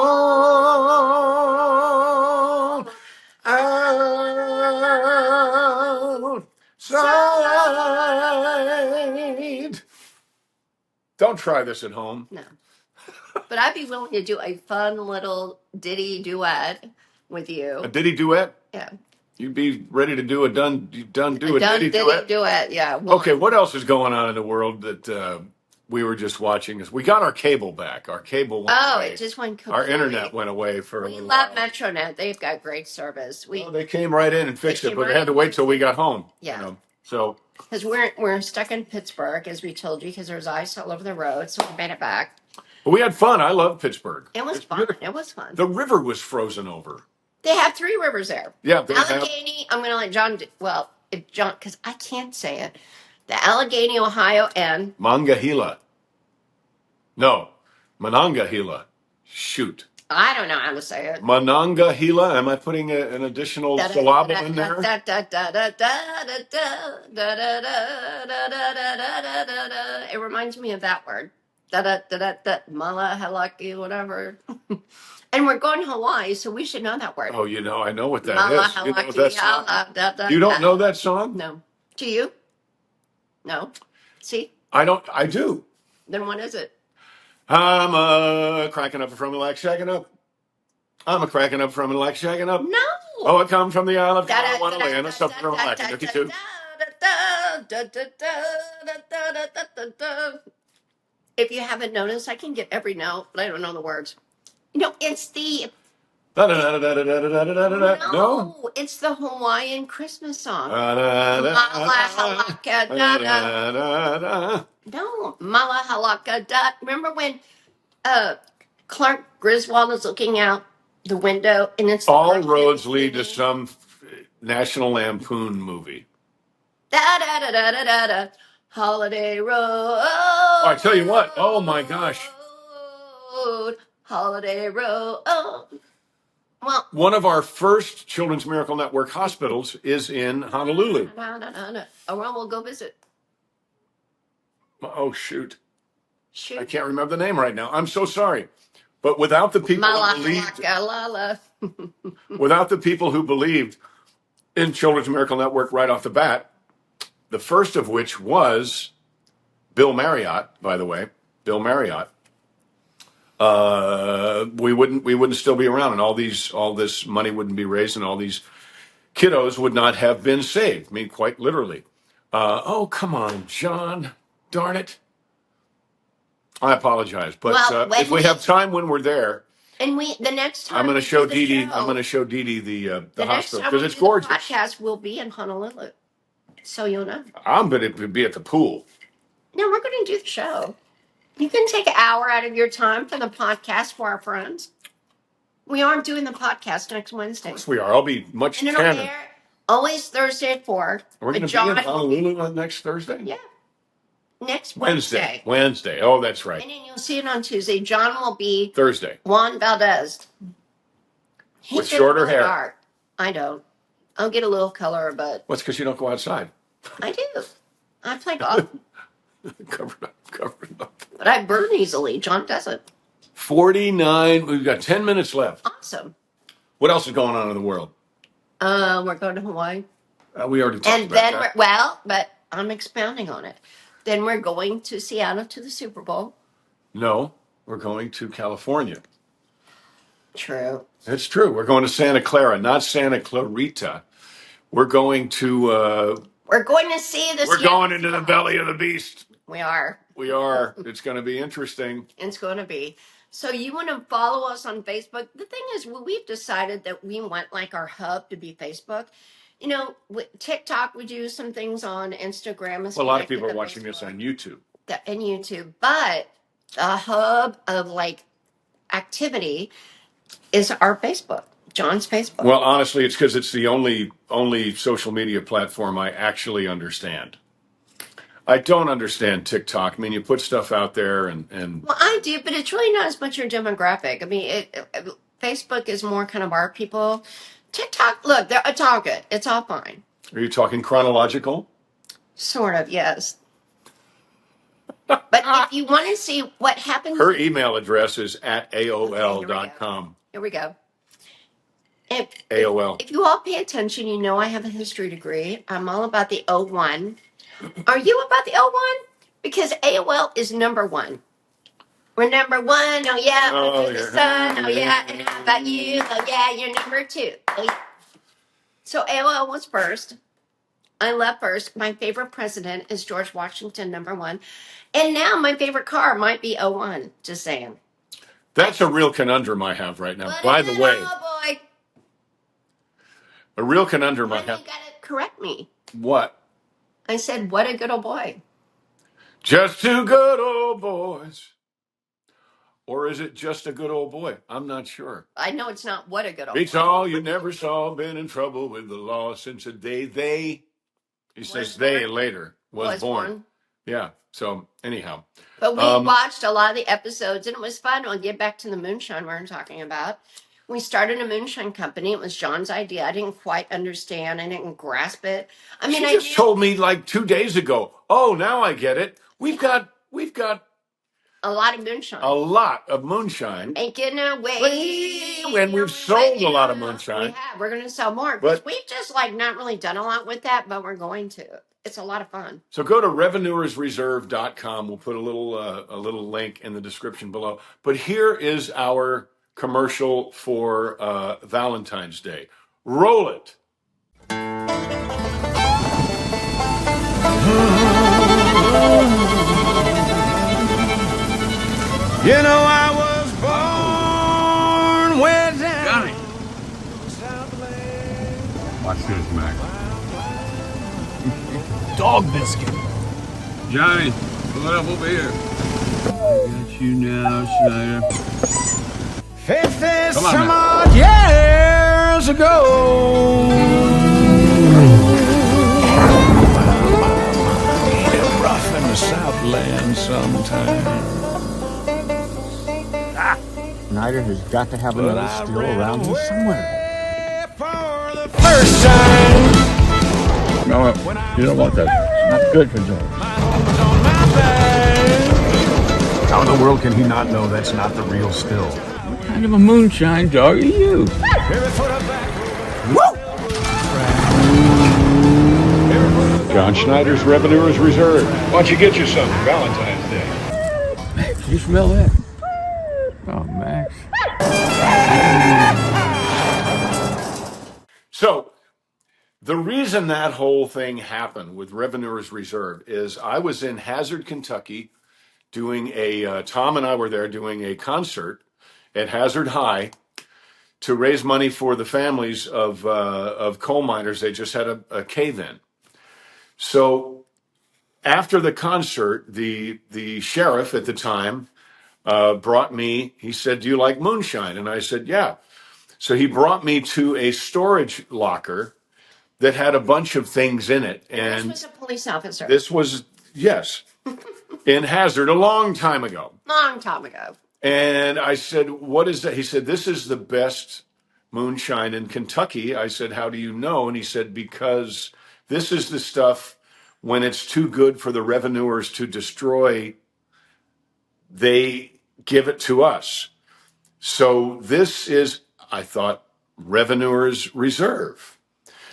outside. Don't try this at home. No. But I'd be willing to do a fun little ditty duet with you. A ditty duet? Yeah. You'd be ready to do a ditty duet? Yeah. Okay, what else is going on in the world that we were just watching? We got our cable back. Our cable went away. It just went completely. Our internet went away for a little while. while. We love MetroNet. They've got great service. They came right in and fixed it, but they had to wait till we got home. Yeah. So because we're stuck in Pittsburgh, as we told you, because there's ice all over the road, so we made it back. But we had fun. I love Pittsburgh. It was fun. It was fun. The river was frozen over. They have 3 rivers there. Yeah, Allegheny. I'm going to let John. John, because I can't say it. The Allegheny, Ohio, and Monongahela. No, Monongahela. Shoot. I don't know how to say it. Monongahela. Am I putting an additional syllable in there? It reminds me of that word. Malahalaki, whatever. And we're going to Hawaii, so we should know that word. Oh, I know what that is. You know that song? You don't know that song? No. Do you? No. See? I don't. I do. Then what is it? I'm cracking up from like shagging up. I'm a cracking up from like shagging up. No. Oh, I come from the island of Atlanta, something from like 52. If you haven't noticed, I can get every note, but I don't know the words. It's the... No, it's the Hawaiian Christmas song. No, Malahalaka. Remember when Clark Griswold is looking out the window and it's... All roads lead to some National Lampoon movie. Holiday Road. Oh, I tell you what. Oh, my gosh. Holiday Road. Well, one of our first Children's Miracle Network hospitals is in Honolulu. Oh, well, we'll go visit. Oh, shoot. I can't remember the name right now. I'm so sorry. But without the people who believed, without the people who believed in Children's Miracle Network right off the bat, the first of which was Bill Marriott, by the way, Bill Marriott, we wouldn't still be around, and all this money wouldn't be raised, and all these kiddos would not have been saved. I mean, quite literally. Oh, come on, John. Darn it. I apologize, but if we have time when we're there, and the next time I'm going to show Dee Dee. I'm going to show Dee Dee the hospital because it's gorgeous. The podcast will be in Honolulu, so you'll know. I'm going to be at the pool. No, we're going to do the show. You can take an hour out of your time for the podcast for our friends. We aren't doing the podcast next Wednesday. Yes, we are. I'll be much tanner. Always Thursday at 4. We're going to be in Honolulu on next Thursday? Yeah. Next Wednesday. Wednesday. Oh, that's right. And then you'll see it on Tuesday. John will be Thursday. Juan Valdez. With shorter hair. Dark. I don't. I'll get a little color, but... Well, it's because you don't go outside. I do. I play golf. Covered up. But I burn easily. John doesn't. 49. We've got 10 minutes left. Awesome. What else is going on in the world? We're going to Hawaii. We already talked about that. But I'm expounding on it. Then we're going to Seattle to the Super Bowl. No, we're going to California. True. It's true. We're going to Santa Clara, not Santa Clarita. We're going to. We're going to see this. We're going into the belly of the beast. We are. We are. It's going to be interesting. It's going to be. So you want to follow us on Facebook? The thing is, we've decided that we want like our hub to be Facebook. You know, TikTok, we do some things on Instagram. Well, a lot of people are watching this on YouTube. And YouTube, but the hub of like activity is our Facebook, John's Facebook. Well, honestly, it's because it's the only social media platform I actually understand. I don't understand TikTok. I mean, you put stuff out there and Well, I do, but it's really not as much your demographic. I mean, Facebook is more kind of our people. TikTok, look, it's all good. It's all fine. Are you talking chronological? Sort of, yes. But if you want to see what happens... Her email address is at AOL.com. Here we go. AOL. If you all pay attention, you know I have a history degree. I'm all about the O1. Are you about the O1? Because AOL is number one. We're number one. Oh, yeah. Oh, The sun. Oh, yeah. And how about you? Oh, yeah. You're number two. Oh, yeah. So AOL was first. I left first. My favorite president is George Washington, number one. And now my favorite car might be O1. Just saying. That's a real conundrum I have right now. By the way, oh boy. A real conundrum I have. You gotta correct me. What? I said, what a good old boy. Just two good old boys. Or is it just a good old boy? I'm not sure. I know it's not what a good old Beats boy. all you never saw, been in trouble with the law since the day he says they later, was born. Yeah, so anyhow. But we watched a lot of the episodes, and it was fun. We'll get back to the moonshine we were talking about. We started a moonshine company. It was John's idea. I didn't quite understand. I didn't grasp it. I mean, she just told me like 2 days ago. Oh, now I get it. We've got a lot of moonshine. A lot of moonshine. Making our way. And we've sold a lot of moonshine. We have. We're going to sell more. But we've just like not really done a lot with that, but we're going to. It's a lot of fun. So go to revenuersreserve.com. We'll put a little link in the description below. But here is our commercial for Valentine's Day. Roll it. You know I was born way down. Watch this, Mac. Dog biscuit. Johnny, pull it up over here. I got you now, Schneider. 50 some odd years ago. Get rough in the Southland sometime. Schneider has got to have another still around here somewhere. For the first time. No, you don't want that. It's not good for George. How in the world can he not know that's not the real still? What kind of a moonshine dog are you? John Schneider's Revenuers Reserve. Why don't you get you some for Valentine's Day? Max, you smell that? Oh, Max. So, the reason that whole thing happened with Revenuers Reserve is I was in Hazard, Kentucky, doing Tom and I were there doing a concert at Hazard High to raise money for the families of coal miners. They just had a cave-in. So after the concert, the sheriff at the time brought me, he said, "Do you like moonshine?" And I said, "Yeah." So he brought me to a storage locker that had a bunch of things in it. And this was a police officer. This was, yes, in Hazard a long time ago. Long time ago. And I said, "What is that?" He said, "This is the best moonshine in Kentucky." I said, "How do you know?" And he said, "Because this is the stuff when it's too good for the revenuers to destroy, they give it to us. So this is," I thought, "Revenuers Reserve."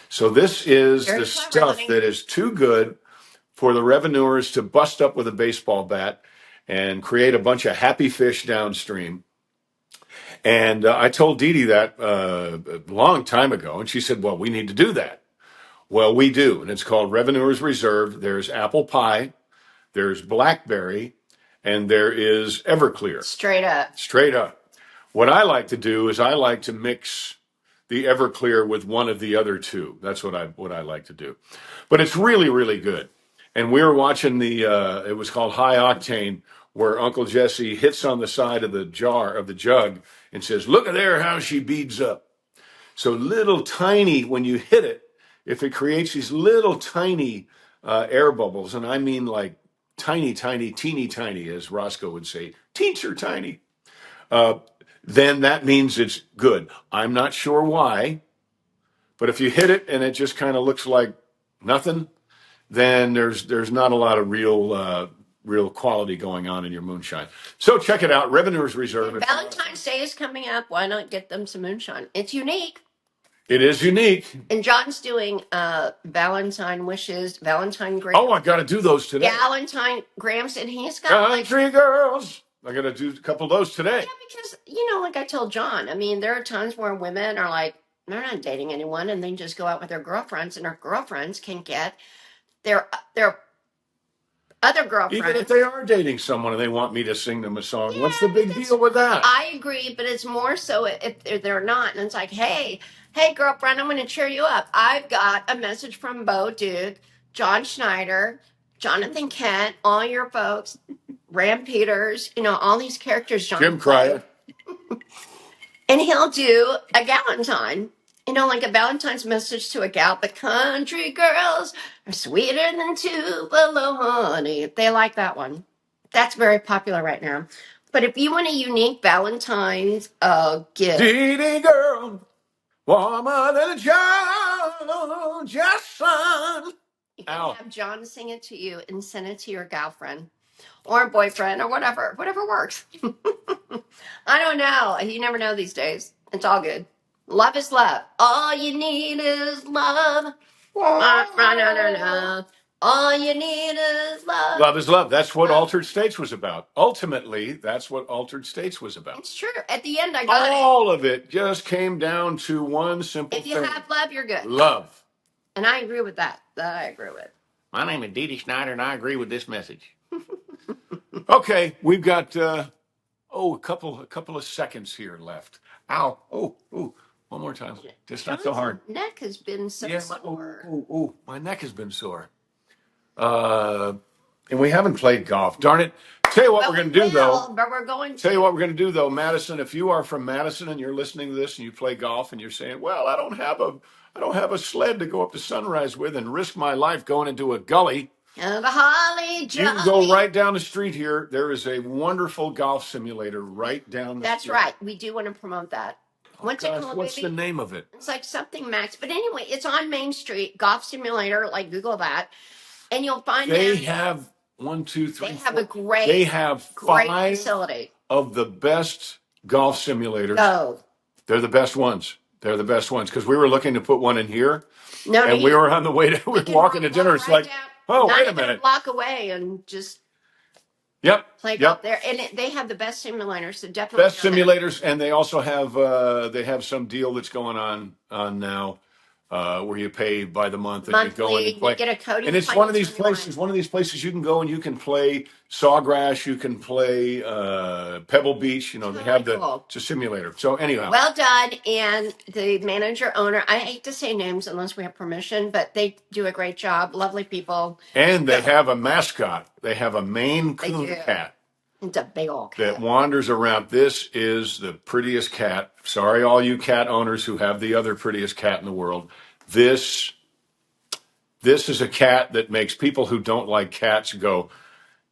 So this is the stuff that is too good for the revenuers to bust up with a baseball bat and create a bunch of happy fish downstream. And I told Dee Dee that a long time ago, and she said, "Well, we need to do that." Well, we do, and it's called Revenuers Reserve. There's apple pie, there's blackberry, and there is Everclear. Straight up. Straight up. What I like to do is I like to mix the Everclear with one of the other two. That's what I like to do. But it's really, really good. And we were watching it was called High Octane, where Uncle Jesse hits on the side of the jug, and says, "Look at there how she beads up." So little tiny, when you hit it, if it creates these little tiny air bubbles, and I mean like tiny, tiny, teeny tiny, as Roscoe would say, teensy tiny, uh, then that means it's good. I'm not sure why, but if you hit it and it just kind of looks like nothing, then there's not a lot of real quality going on in your moonshine. So check it out, Revenuers Reserve. Valentine's Day is coming up. Why not get them some moonshine? It's unique. It is unique. And John's doing Valentine wishes, Valentine grams. Oh, I got to do those today. Valentine grams, and he's got Country girls. I got to do a couple of those today. Yeah, because like I told John, I mean, there are times where women are like, they're not dating anyone, and they just go out with their girlfriends, and their girlfriends can get their other girlfriends. Even if they are dating someone and they want me to sing them a song, what's the big deal with that? I agree, but it's more so if they're not, and it's like, hey, girlfriend, I'm going to cheer you up. I've got a message from Bo Duke, John Schneider, Jonathan Kent, all your folks, Ram Peters, all these characters. Jim Cryer. And he'll do a Galentine, like a Valentine's message to a gal. The country girls are sweeter than Tupelo honey. They like that one. That's very popular right now. But if you want a unique Valentine's gift. Dee Dee girl, warmer than a Georgia sun. You can have John sing it to you and send it to your girlfriend or boyfriend or whatever works. I don't know. You never know these days. It's all good. Love is love. All you need is love. All you need is love. Love is love. That's what Altered States was about. Ultimately, that's what Altered States was about. It's true. At the end, I got all of it just came down to one simple thing. If you have love, you're good. Love. And I agree with that. That I agree with. My name is Dee Dee Schneider, and I agree with this message. Okay, we've got a couple of seconds here left. Ow! Oh! One more time. Just not so hard. Neck has been so sore. My neck has been sore. And we haven't played golf. Darn it! Tell you what we're going to do though. But we're going to. Tell you what we're going to do though, Madison. If you are from Madison and you're listening to this and you play golf and you're saying, "Well, I don't have a sled to go up to Sunrise with and risk my life going into a gully." And the holly you can go right down the street here. There is a wonderful golf simulator right down the street. That's right. We do want to promote that. What's the name of it? It's like something Max. But anyway, it's on Main Street, golf simulator, like Google that. And you'll find they have 1, 2, 3. They have a great They have 5 facility of the best golf simulators. Oh. They're the best ones. They're the best ones. Because we were looking to put one in here. No, and we were on the way to walking to dinner. It's like, oh, wait a minute. Block away and just play golf there. And they have the best simulators. So definitely best simulators, and they also have some deal that's going on now. Where you pay by the month and you go in and play. You get a coding and it's one of these places you can go and you can play Sawgrass, you can play Pebble Beach. They have it's a simulator. So anyhow, well done. And the manager owner, I hate to say names unless we have permission, but they do a great job. Lovely people. And they have a mascot. They have a Maine Coon cat. It's a big old cat that wanders around. This is the prettiest cat. Sorry, all you cat owners who have the other prettiest cat in the world. This is a cat that makes people who don't like cats go,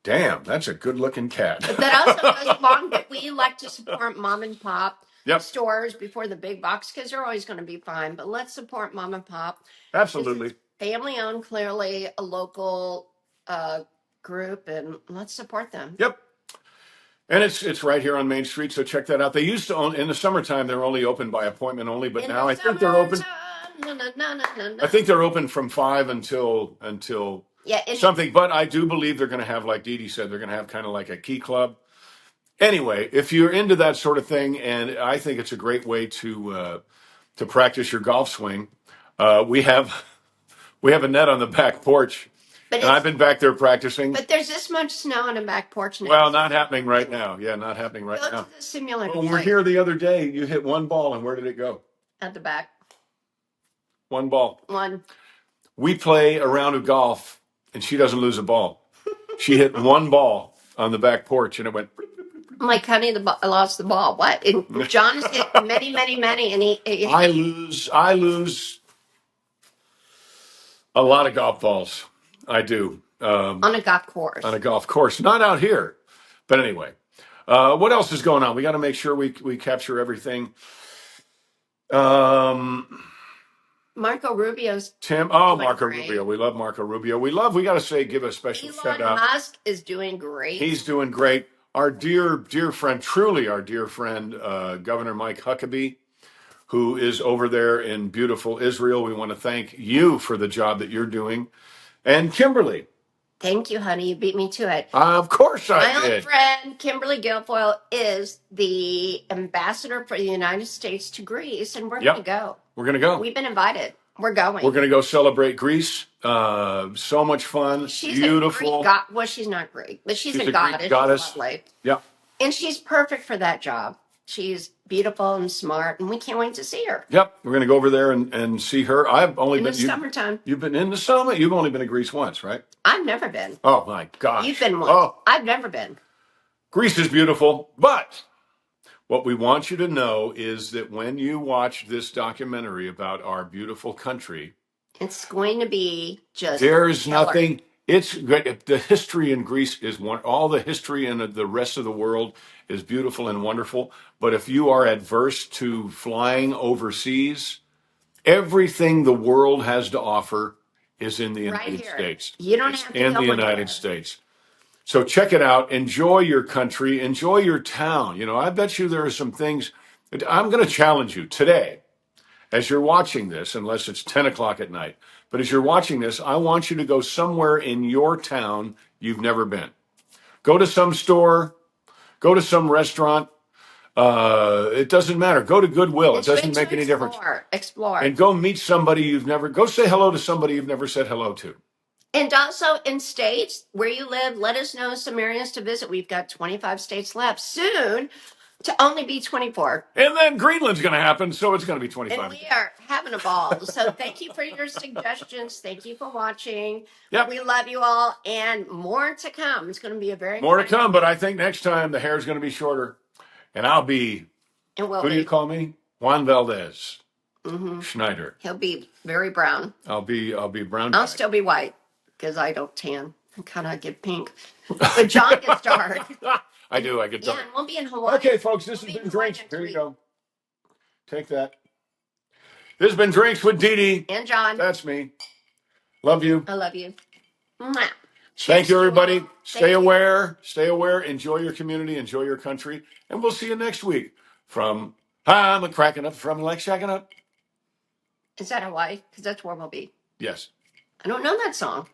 damn, that's a good-looking cat. But that also goes along that we like to support mom and pop stores before the big box because they're always going to be fine. But let's support mom and pop. Absolutely. Family-owned, clearly a local group, and let's support them. Yep. And it's right here on Main Street, so check that out. They used to own, in the summertime, they're only open by appointment only, but now I think they're open. I think they're open from 5 until something. But I do believe they're going to have, like Dee Dee said, they're going to have kind of like a key club. Anyway, if you're into that sort of thing, and I think it's a great way to practice your golf swing, we have a net on the back porch, But and I've it's been back there practicing. but there's this much snow on the back porch now. Well, not happening right now. Yeah, not happening right Go now. to the simulator When we were site here the other day, you hit one ball, and where did it go? at the back. One ball. One. We play a round of golf, and she doesn't lose a ball. She hit one ball on the back porch, and it went. I'm like, honey, I lost the ball. What? And John has hit many, many, many, and he I lose a lot of golf balls. I do. on a golf course. On a golf course, not out here. But anyway, what else is going on? We got to make sure we capture everything. Marco Rubio's Tim, doing Marco great. Rubio. We love Marco Rubio. We got to give a special shout Elon out. Musk is doing great. He's doing great. Our dear friend, truly our dear friend, Governor Mike Huckabee, who is over there in beautiful Israel. We want to thank you for the job that you're doing. And Kimberly. Thank you, honey. You beat me to it. Of course I My did. old friend, Kimberly Guilfoyle, is the ambassador for the United States to Greece, and we're Yep. going to go. We're going to go. We've been invited. We're going. We're going to go celebrate Greece. So much fun. She's Beautiful. a Greek well, she's not Greek, but she's a Greek goddess. goddess. She's lovely. Yeah. And she's perfect for that job. She's beautiful and smart, and we can't wait to see her. Yep. We're going to go over there and see her. I've only In been the summertime. You've been in the summer. You've only been to Greece once, right? I've never been. Oh my gosh. You've been once. Oh, I've never been. Greece is beautiful, but what we want you to know is that when you watch this documentary about our beautiful country, It's going to be just there's killer. nothing. It's great. The history in Greece is one. All the history in the rest of the world is beautiful and wonderful. But if you are adverse to flying overseas, everything the world has to offer is in the Right United here. States. You don't It's have to in go the anywhere. United States. So check it out. Enjoy your country. Enjoy your town. You know, I bet you there are some things. I'm going to challenge you today as you're watching this, unless it's 10 o'clock at night. But as you're watching this, I want you to go somewhere in your town you've never been. Go to some store, go to some restaurant. It doesn't matter. Go to Goodwill. It's It doesn't good to make any difference. Explore. And go meet somebody go say hello to somebody you've never said hello to. And also in states where you live, let us know some areas to visit. We've got 25 states left. Soon to only be 24. And then Greenland's going to happen, so it's going to be 25. And we are having a ball. So thank you for your suggestions. Thank you for watching. Yep. We love you all, and more to come. It's going to be a very More to exciting- come, but I think next time the hair's going to be shorter, and I'll be. And we'll Who do you be. call me? Juan Valdez. Mm-hmm. Schneider. He'll be very brown. I'll be brown. I'll still be white because I don't tan. I kind of get pink. But John gets dark. I do. I get Yeah, dark. and we'll be in Hawaii. Okay, folks, this We'll has be been in Hawaii Drinks. next Here you week. go. Take that. This has been Drinks with Dee Dee. And John. That's me. Love you. I love you. Mwah. Thank you, everybody. all. Stay Thank you. aware. Stay aware. Enjoy your community. Enjoy your country. And we'll see you next week from I'm a cracking up from like shacking up. Is that Hawaii? Because that's where we'll be. Yes. I don't know that song.